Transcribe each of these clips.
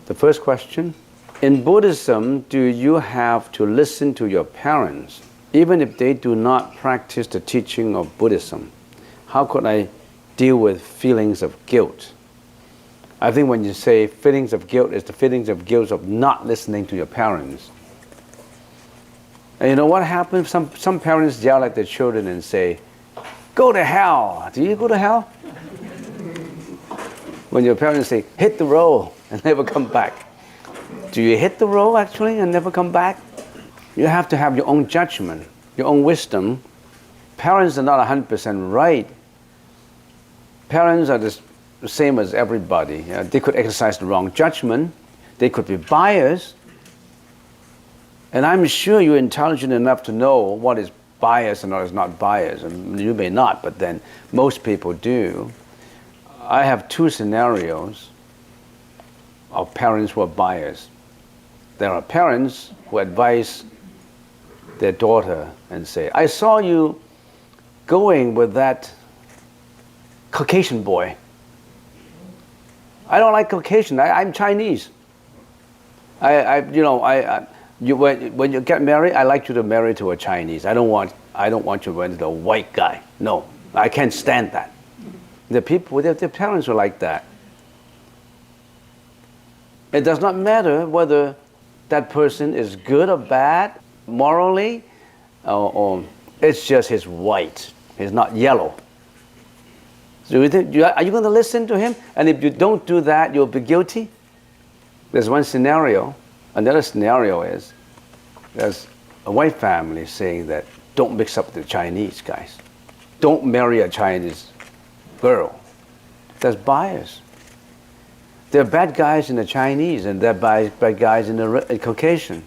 The first question, in Buddhism, do you have to listen to your parents, even if they do not practice the teaching of Buddhism? How could I deal with feelings of guilt? I think when you say feelings of guilt, it's the feelings of guilt of not listening to your parents. And you know what happens? Some parents yell at their children and say, go to hell. Do you go to hell? When your parents say, hit the road and never come back. Do you hit the road actually and never come back? You have to have your own judgment, your own wisdom. Parents are not 100% right. Parents are the same as everybody. They could exercise the wrong judgment. They could be biased. And I'm sure you're intelligent enough to know what is biased and what is not biased. And you may not, but then most people do. I have two scenarios of parents who are biased. There are parents who advise their daughter and say, I saw you going with that Caucasian boy. I don't like Caucasian, I'm Chinese. When you get married, I like you to marry to a Chinese. I don't want you to marry to a white guy. No, I can't stand that. The people, their parents were like that. It does not matter whether that person is good or bad morally, or it's just he's white, he's not yellow. So are you going to listen to him? And if you don't do that, you'll be guilty? There's one scenario. Another scenario is there's a white family saying that don't mix up with the Chinese guys. Don't marry a Chinese girl. There's bias. There are bad guys in the Chinese and there are bad guys in the Caucasian.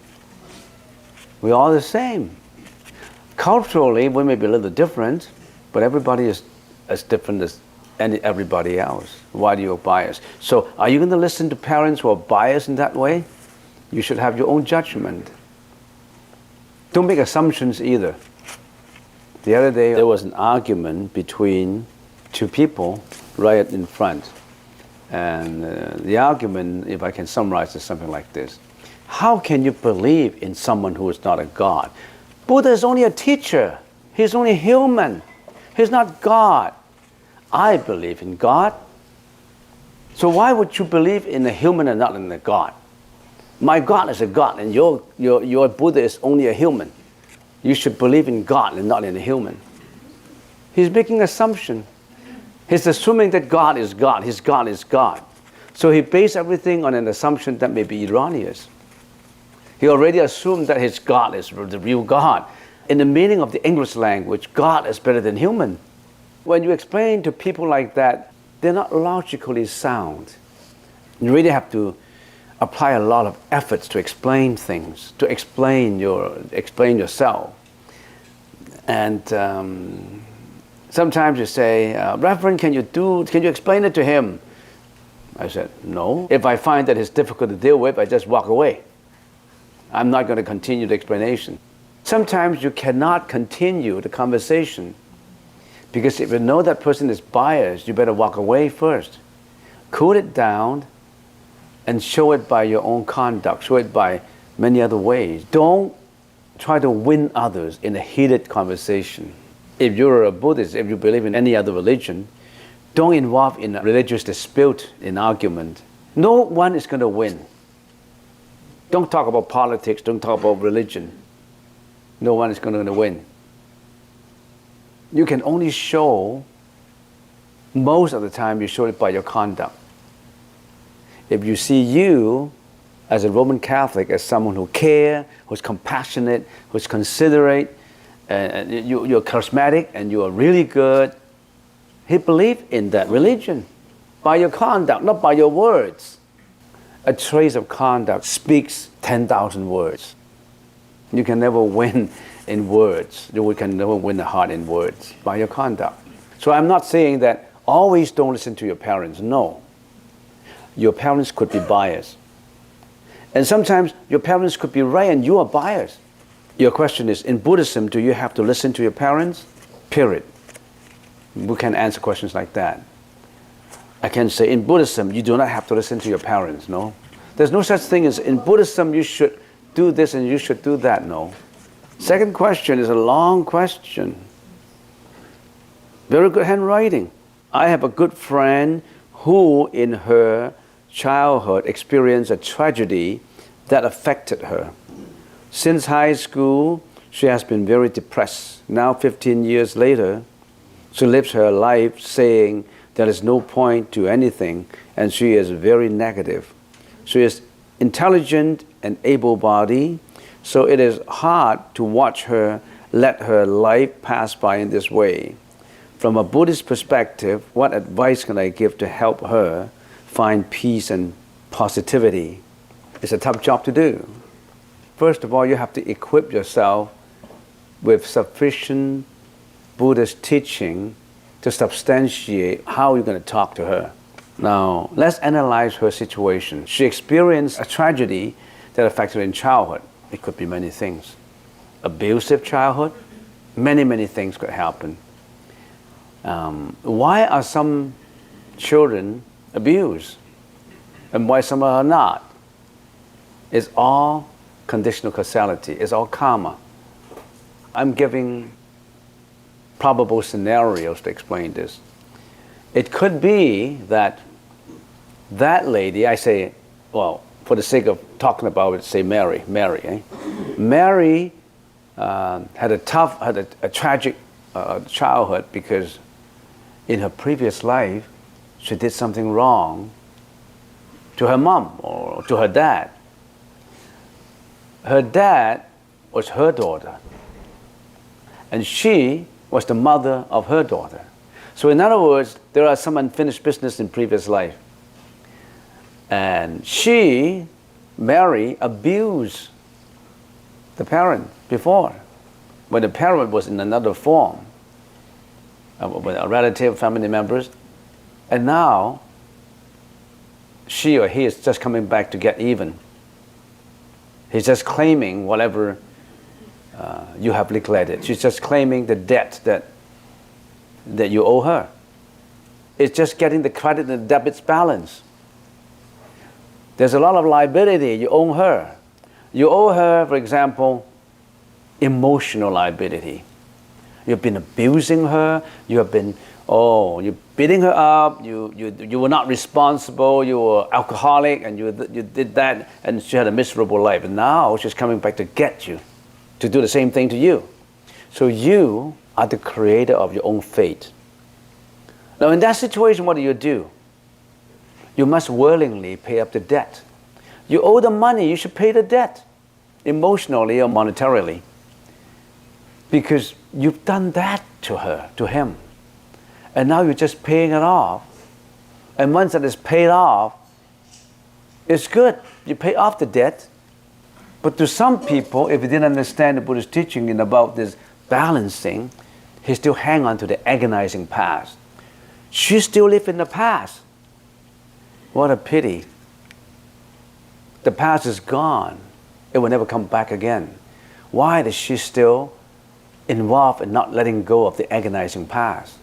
We're all the same. Culturally, we may be a little different, but everybody is as different as everybody else. Why do you bias? So are you going to listen to parents who are biased in that way? You should have your own judgment. Don't make assumptions either. The other day there was an argument between two people right in front. And the argument, if I can summarize, is something like this. How can you believe in someone who is not a God? Buddha is only a teacher. He's only human. He's not God. I believe in God. So why would you believe in a human and not in a God? My God is a God and your Buddha is only a human. You should believe in God and not in a human. He's making an assumption. He's assuming that God is God. His God is God. So he based everything on an assumption that may be erroneous. He already assumed that his God is the real God. In the meaning of the English language, God is better than human. When you explain to people like that, they're not logically sound. You really have to apply a lot of efforts to explain things, to explain yourself. And sometimes you say, Reverend, can you explain it to him? I said, no. If I find that it's difficult to deal with, I just walk away. I'm not going to continue the explanation. Sometimes you cannot continue the conversation because if you know that person is biased, you better walk away first. Cool it down and show it by your own conduct, show it by many other ways. Don't try to win others in a heated conversation. If you're a Buddhist, if you believe in any other religion, don't involve in a religious dispute, in argument. No one is going to win. Don't talk about politics, don't talk about religion. No one is going to win. You can only show, most of the time you show it by your conduct. If you see you as a Roman Catholic as someone who cares, who's compassionate, who's considerate, you're charismatic and you are really good, he believes in that religion by your conduct, not by your words. A trace of conduct speaks 10,000 words. You can never win in words. You can never win the heart in words by your conduct. So I'm not saying that always don't listen to your parents. No. Your parents could be biased. And sometimes your parents could be right and you are biased. Your question is, in Buddhism, do you have to listen to your parents? Period. We can answer questions like that. I can say, in Buddhism, you do not have to listen to your parents, no? There's no such thing as, in Buddhism, you should do this and you should do that, no. Second question is a long question. Very good handwriting. I have a good friend who, in her childhood, experienced a tragedy that affected her. Since high school, she has been very depressed. Now, 15 years later, she lives her life saying there is no point to anything, and she is very negative. She is intelligent and able-bodied, so it is hard to watch her let her life pass by in this way. From a Buddhist perspective, what advice can I give to help her find peace and positivity? It's a tough job to do. First of all, you have to equip yourself with sufficient Buddhist teaching to substantiate how you're going to talk to her. Now, let's analyze her situation. She experienced a tragedy that affected her in childhood. It could be many things. Abusive childhood, many things could happen. Why are some children abused? And why some are not? It's all conditional causality. It's all karma. I'm giving probable scenarios to explain this. It could be that that lady, I say, well, for the sake of talking about it, say Mary. Mary had a tragic childhood because in her previous life, she did something wrong to her mom or to her dad. Her dad was her daughter, and she was the mother of her daughter. So in other words, there are some unfinished business in previous life. And she, Mary, abused the parent before, when the parent was in another form, with a relative, family members, and now she or he is just coming back to get even. He's just claiming whatever you have neglected. She's just claiming the debt that you owe her. It's just getting the credit and the debit's balance. There's a lot of liability you owe her. You owe her, for example, emotional liability. You've been abusing her. You have been, you're beating her up. You were not responsible. You were alcoholic, and you did that, and she had a miserable life. And now she's coming back to get you, to do the same thing to you. So you are the creator of your own fate. Now, in that situation, what do? You must willingly pay up the debt. You owe the money. You should pay the debt, emotionally or monetarily, because you've done that to her, to him. And now you're just paying it off. And once that is paid off, it's good. You pay off the debt. But to some people, if you didn't understand the Buddhist teaching about this balancing, he still hang on to the agonizing past. She still lives in the past. What a pity. The past is gone. It will never come back again. Why is she still involved in not letting go of the agonizing past?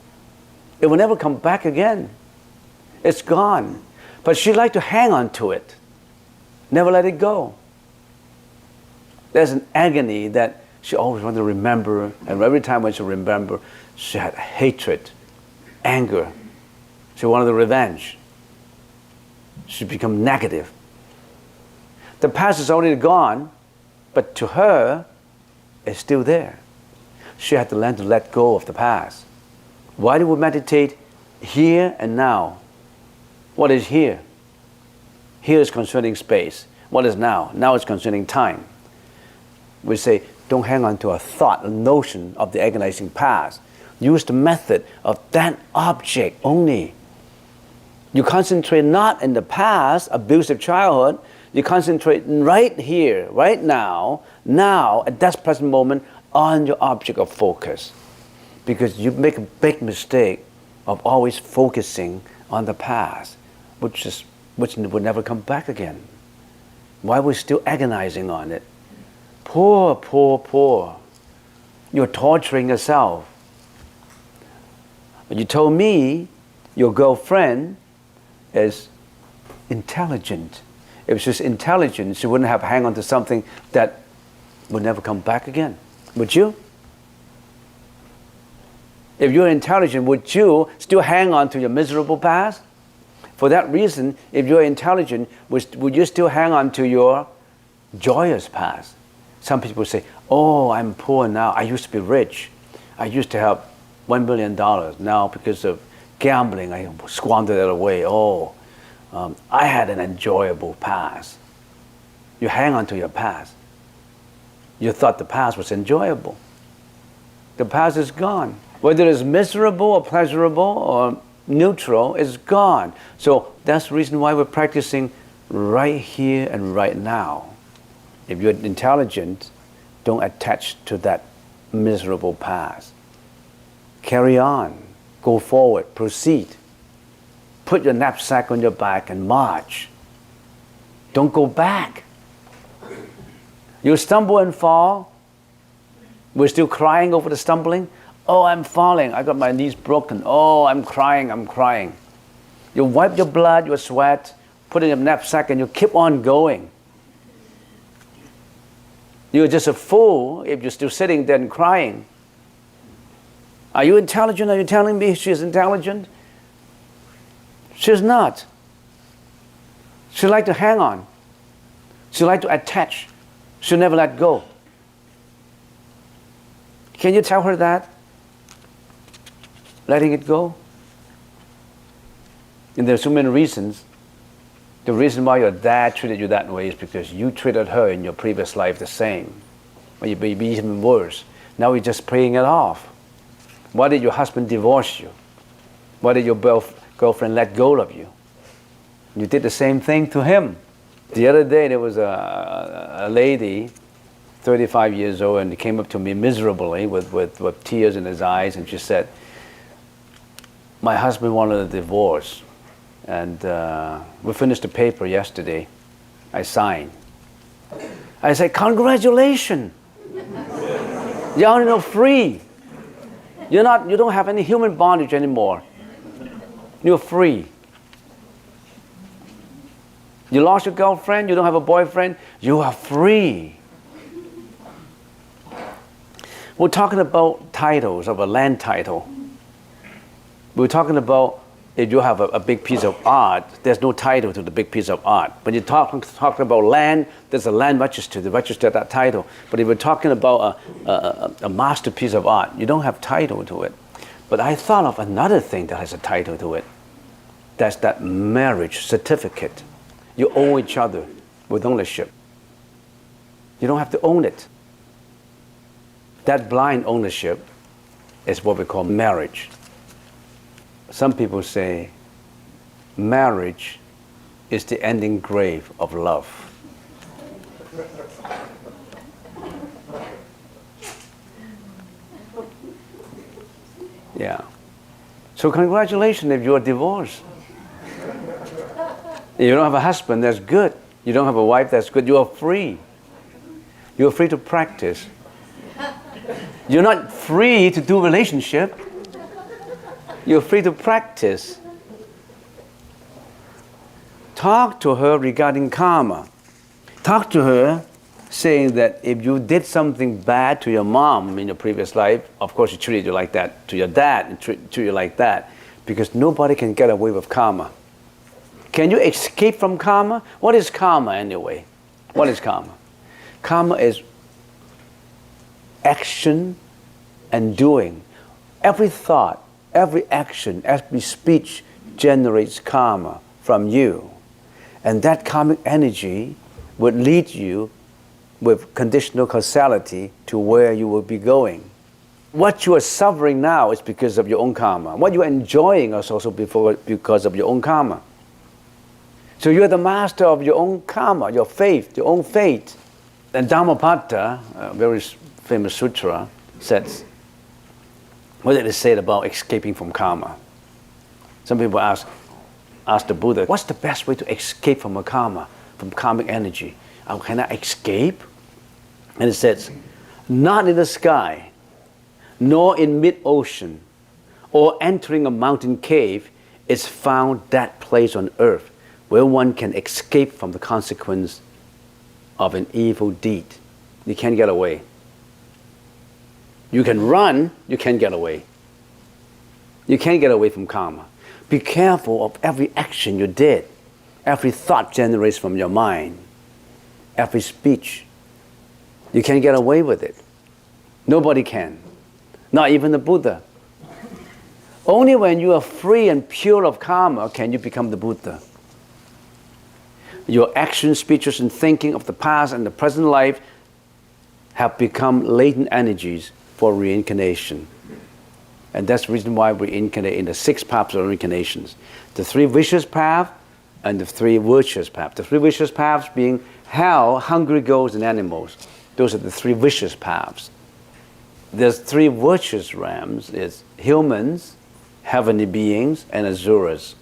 It will never come back again. It's gone. But she likes to hang on to it. Never let it go. There's an agony that she always wants to remember, and every time when she remembers, she had hatred, anger. She wanted the revenge. She become negative. The past is already gone, but to her, it's still there. She had to learn to let go of the past. Why do we meditate here and now? What is here? Here is concerning space. What is now? Now is concerning time. We say, don't hang on to a thought, a notion of the agonizing past. Use the method of that object only. You concentrate not in the past, abusive childhood. You concentrate right here, right now, at that present moment, on your object of focus, because you make a big mistake of always focusing on the past, which will never come back again. Why are we still agonizing on it? Poor, poor, poor. You're torturing yourself. You told me your girlfriend is intelligent. If she's intelligent, she wouldn't have hang on to something that would never come back again. Would you? If you're intelligent, would you still hang on to your miserable past? For that reason, if you're intelligent, would you still hang on to your joyous past? Some people say, oh, I'm poor now. I used to be rich. I used to have $1 billion. Now, because of gambling, I squandered it away. I had an enjoyable past. You hang on to your past. You thought the past was enjoyable. The past is gone. Whether it's miserable or pleasurable or neutral, it's gone. So that's the reason why we're practicing right here and right now. If you're intelligent, don't attach to that miserable past. Carry on. Go forward. Proceed. Put your knapsack on your back and march. Don't go back. You stumble and fall. We're still crying over the stumbling. Oh, I'm falling. I got my knees broken. Oh, I'm crying. I'm crying. You wipe your blood, your sweat, put it in your knapsack, and you keep on going. You're just a fool if you're still sitting there and crying. Are you intelligent? Are you telling me she's intelligent? She's not. She likes to hang on. She likes to attach. She'll never let go. Can you tell her that? Letting it go? And there's so many reasons. The reason why your dad treated you that way is because you treated her in your previous life the same. Or you may be even worse. Now you're just playing it off. Why did your husband divorce you? Why did your girlfriend let go of you? You did the same thing to him. The other day there was a lady, 35 years old, and he came up to me miserably with tears in his eyes, and she said, my husband wanted a divorce, and we finished the paper yesterday. I signed. I said, congratulations! You're now free. You don't have any human bondage anymore. You're free. You lost your girlfriend, you don't have a boyfriend, you are free. We're talking about titles of a land title. We're talking about if you have a big piece of art, there's no title to the big piece of art. When you're talking about land, there's a land register, the register that title. But if we're talking about a masterpiece of art, you don't have title to it. But I thought of another thing that has a title to it. That's that marriage certificate. You owe each other with ownership. You don't have to own it. That blind ownership is what we call marriage. Some people say marriage is the ending grave of love. Yeah. So congratulations if you're divorced. If you don't have a husband, that's good. You don't have a wife, that's good. You are free. You're free to practice. You're not free to do relationship. You're free to practice. Talk to her regarding karma. Talk to her saying that if you did something bad to your mom in your previous life, of course she treated you like that. To your dad, and treat you like that. Because nobody can get away with karma. Can you escape from karma? What is karma anyway? What is karma? Karma is action and doing. Every thought, every action, every speech generates karma from you. And that karmic energy would lead you with conditional causality to where you will be going. What you are suffering now is because of your own karma. What you are enjoying is also because of your own karma. So you're the master of your own karma, your faith, your own fate. And Dhammapada, a very famous sutra says, what did it say about escaping from karma? Some people ask the Buddha, what's the best way to escape from a karma, from karmic energy? How can I escape? And it says, not in the sky, nor in mid-ocean, or entering a mountain cave is found that place on earth where one can escape from the consequence of an evil deed. You can't get away. You can run, you can't get away. You can't get away from karma. Be careful of every action you did, every thought generates from your mind, every speech. You can't get away with it. Nobody can, not even the Buddha. Only when you are free and pure of karma can you become the Buddha. Your actions, speeches, and thinking of the past and the present life have become latent energies for reincarnation. And that's the reason why we reincarnate in the 6 paths of reincarnations. The 3 vicious paths and the 3 virtuous paths. The 3 vicious paths being hell, hungry ghosts, and animals. Those are the 3 vicious paths. There's 3 virtuous realms. It's humans, heavenly beings, and asuras.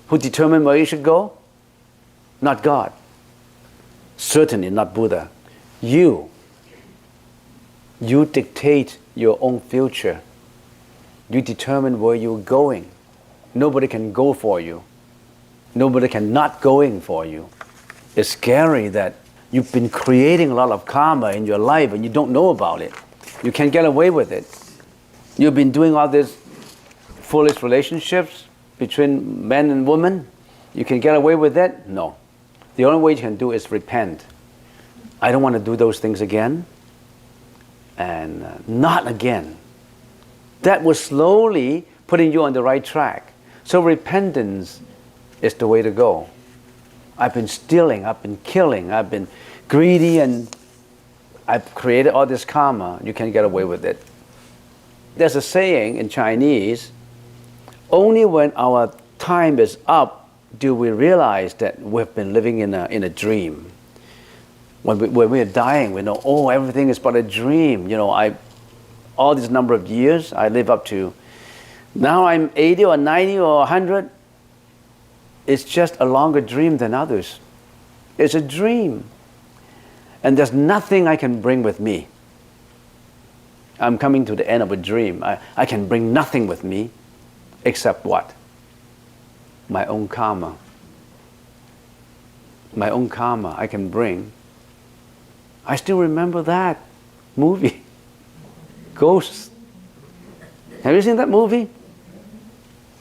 Who determine where you should go? Not God. Certainly not Buddha. You dictate your own future. You determine where you're going. Nobody can go for you. Nobody can not going for you. It's scary that you've been creating a lot of karma in your life and you don't know about it. You can't get away with it. You've been doing all these foolish relationships between men and women. You can get away with it? No. The only way you can do is repent. I don't want to do those things again. And not again. That was slowly putting you on the right track. So repentance is the way to go. I've been stealing, I've been killing, I've been greedy, and I've created all this karma. You can't get away with it. There's a saying in Chinese, only when our time is up do we realize that we've been living in a dream. When we're dying, we know, oh, everything is but a dream. You know, all this number of years I live up to, now I'm 80 or 90 or 100, it's just a longer dream than others. It's a dream. And there's nothing I can bring with me. I'm coming to the end of a dream. I can bring nothing with me except what? My own karma. My own karma I can bring. I still remember that movie, Ghosts. Have you seen that movie?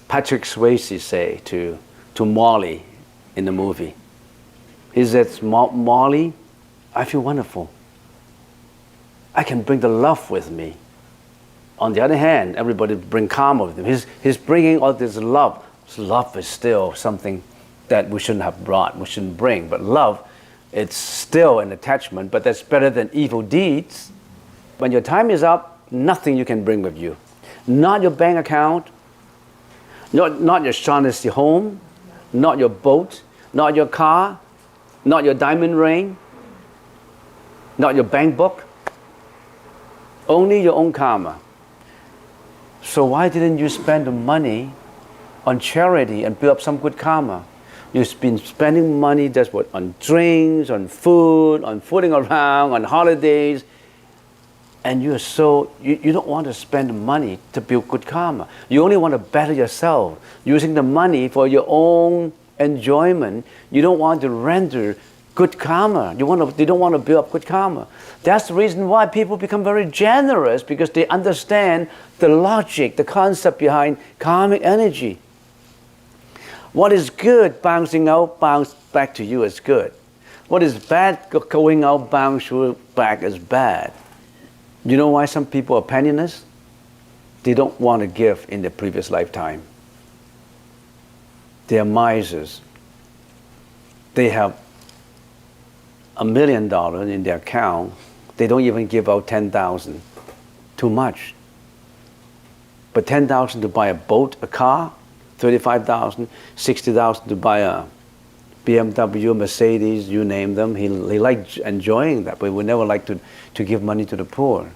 Patrick Swayze say to Molly in the movie. He says, Molly, I feel wonderful. I can bring the love with me. On the other hand, everybody bring karma with him. He's bringing all this love. So love is still something that we shouldn't have brought, we shouldn't bring. But love, it's still an attachment, but that's better than evil deeds. When your time is up, nothing you can bring with you. Not your bank account, not your Shaughnessy home, not your boat, not your car, not your diamond ring, not your bank book. Only your own karma. So why didn't you spend the money on charity and build up some good karma? You've been spending money that's what, on drinks, on food, on fooling around, on holidays, and you don't want to spend money to build good karma. You only want to better yourself, using the money for your own enjoyment. You don't want to render good karma. They don't want to build up good karma. That's the reason why people become very generous, because they understand the logic, the concept behind karmic energy. What is good bouncing out, bounce back to you as good. What is bad going out, bounce back as bad. You know why some people are penniless? They don't want to give in their previous lifetime. They are misers. They have $1 million in their account. They don't even give out 10,000. Too much. But 10,000 to buy a boat, a car, 35,000, 60,000 to buy a BMW, Mercedes, you name them. He liked enjoying that, but he would never like to give money to the poor.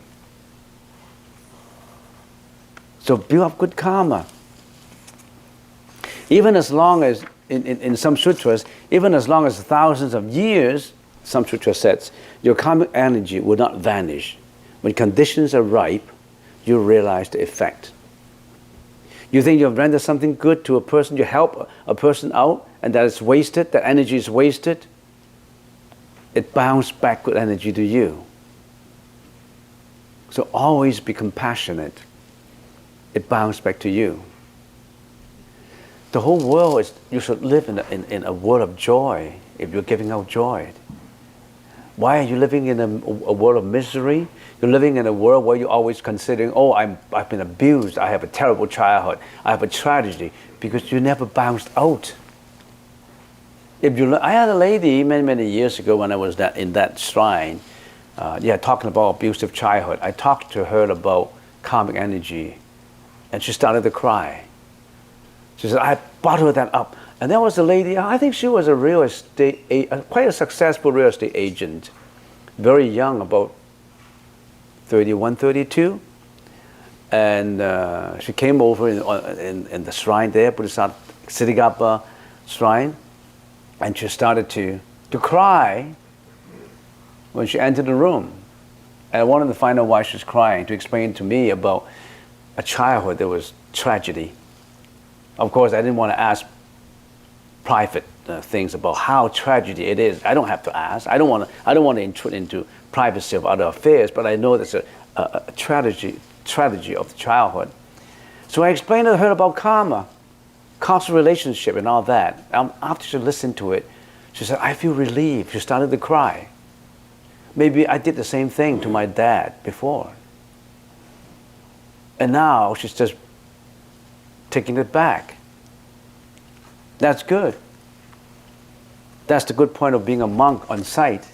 So build up good karma. Even as long as, in some sutras, even as long as thousands of years, some sutra says, your karmic energy will not vanish. When conditions are ripe, you realize the effect. You think you've rendered something good to a person, you help a person out, and that is wasted, that energy is wasted, it bounces back good energy to you. So always be compassionate. It bounces back to you. The whole world is, you should live in a world of joy if you're giving out joy. Why are you living in a world of misery? You're living in a world where you're always considering, oh, I've been abused, I have a terrible childhood, I have a tragedy, because you never bounced out. I had a lady many years ago when I was in that shrine, talking about abusive childhood. I talked to her about karmic energy, and she started to cry. She said, I bottled that up. And there was a lady, I think she was a real estate, quite a successful real estate agent, very young, about 31, 32. And she came over in the shrine there, Bodhisattva Siddhigapa shrine, and she started to cry when she entered the room. And I wanted to find out why she's crying, to explain to me about a childhood that was tragedy. Of course, I didn't want to ask private things about how tragedy it is. I don't have to ask. I don't want to intrude into privacy of other affairs, but I know there's a tragedy of the childhood. So I explained to her about karma, causal relationship and all that. After she listened to it, she said, I feel relieved. She started to cry. Maybe I did the same thing to my dad before. And now she's just taking it back. That's good. That's the good point of being a monk on site.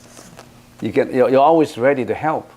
You're always ready to help.